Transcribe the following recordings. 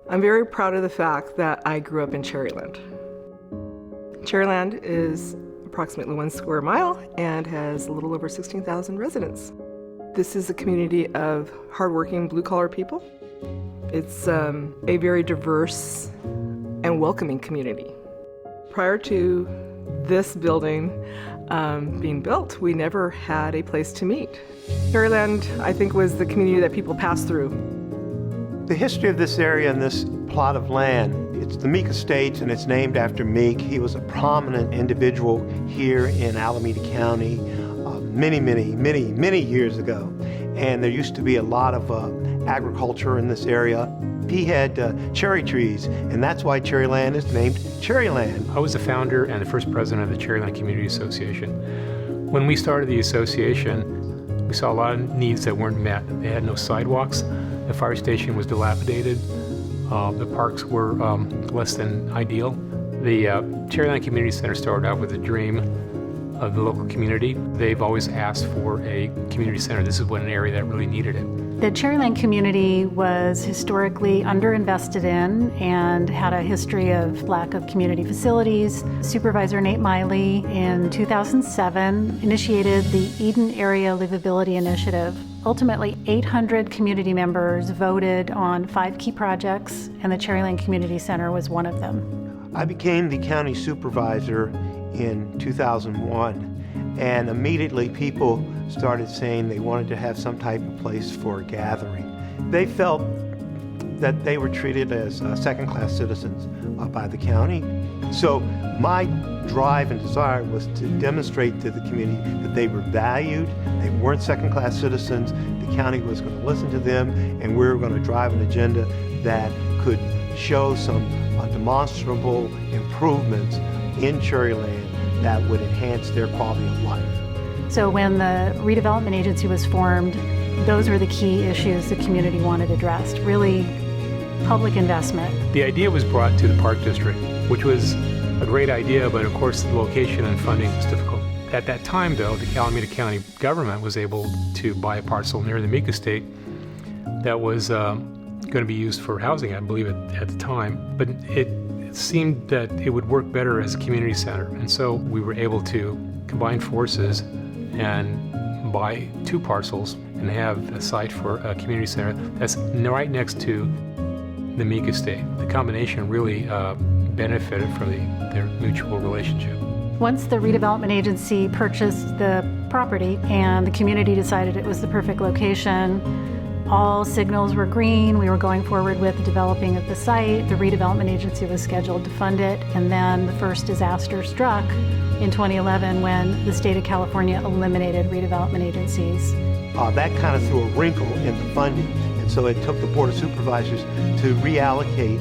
I'm very proud of the fact that I grew up in Cherryland. Cherryland is approximately 1 square mile and has a little over 16,000 residents. This is a community of hardworking blue-collar people. It's a very diverse and welcoming community. Prior to this building being built, we never had a place to meet. Cherryland, I think, was the community that people passed through. The history of this area and this plot of land, it's the Meek Estates, and it's named after Meek. He was a prominent individual here in Alameda County many years ago. And there used to be a lot of agriculture in this area. He had cherry trees, and that's why Cherryland is named Cherryland. I was the founder and the first president of the Cherryland Community Association. When we started the association, we saw a lot of needs that weren't met. They had no sidewalks, the fire station was dilapidated, the parks were less than ideal. The Cherryland Community Center started out with a dream of the local community. They've always asked for a community center. This is an area that really needed it. The Cherryland community was historically underinvested in and had a history of lack of community facilities. Supervisor Nate Miley in 2007 initiated the Eden Area Livability Initiative. Ultimately, 800 community members voted on 5 key projects, and the Cherryland Community Center was one of them. I became the county supervisor in 2001, and immediately people started saying they wanted to have some type of place for a gathering. They felt that they were treated as second-class citizens by the county. So my drive and desire was to demonstrate to the community that they were valued, they weren't second-class citizens, the county was going to listen to them, and we were going to drive an agenda that could show some demonstrable improvements in Cherryland that would enhance their quality of life. So when the redevelopment agency was formed, those were the key issues the community wanted addressed, really public investment. The idea was brought to the Park District, which was a great idea, but of course the location and funding was difficult. At that time, though, the Alameda County government was able to buy a parcel near the Meek Estate that was going to be used for housing, I believe, at the time. But it seemed that it would work better as a community center. And so we were able to combine forces and buy 2 parcels and have a site for a community center that's right next to the Meek Estate. The combination really benefited from their mutual relationship. Once the redevelopment agency purchased the property and the community decided it was the perfect location, all signals were green. We were going forward with the developing of the site. The redevelopment agency was scheduled to fund it, and then the first disaster struck in 2011 when the state of California eliminated redevelopment agencies. That kind of threw a wrinkle in the funding, and so it took the Board of Supervisors to reallocate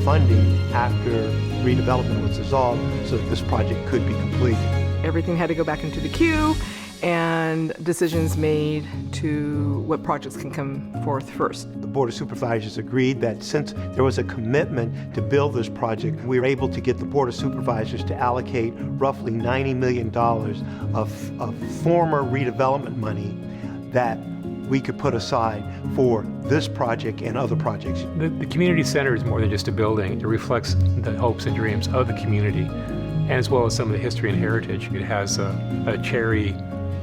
funding after redevelopment was dissolved so that this project could be completed. Everything had to go back into the queue, and decisions made to what projects can come forth first. The Board of Supervisors agreed that since there was a commitment to build this project, we were able to get the Board of Supervisors to allocate roughly $90 million of former redevelopment money that we could put aside for this project and other projects. The community center is more than just a building. It reflects the hopes and dreams of the community, and as well as some of the history and heritage. It has a cherry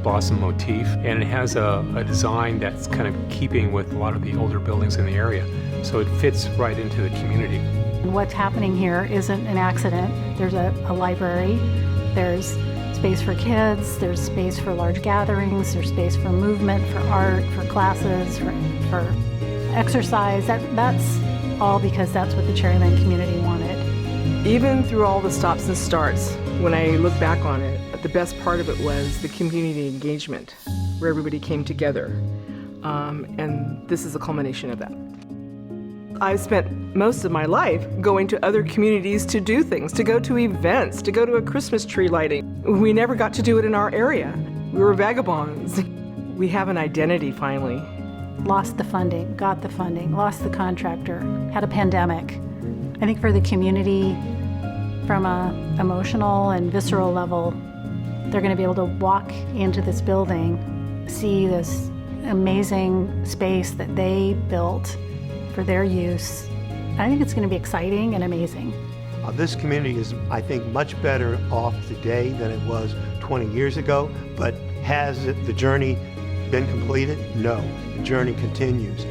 blossom motif, and it has a design that's kind of keeping with a lot of the older buildings in the area. So it fits right into the community. What's happening here isn't an accident. There's a library, there's space for kids, there's space for large gatherings, there's space for movement, for art, for classes, for exercise. That's all because that's what the Cherryland community wanted. Even through all the stops and starts, when I look back on it, the best part of it was the community engagement, where everybody came together. And this is a culmination of that. I've spent most of my life going to other communities to do things, to go to events, to go to a Christmas tree lighting. We never got to do it in our area. We were vagabonds. We have an identity finally. Lost the funding, got the funding, lost the contractor, had a pandemic. I think for the community, from an emotional and visceral level, they're going to be able to walk into this building, see this amazing space that they built for their use, I think it's going to be exciting and amazing. This community is, I think, much better off today than it was 20 years ago, but has the journey been completed? No, the journey continues.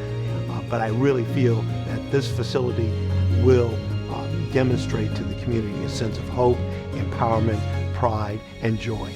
But I really feel that this facility will demonstrate to the community a sense of hope, empowerment, pride, and joy.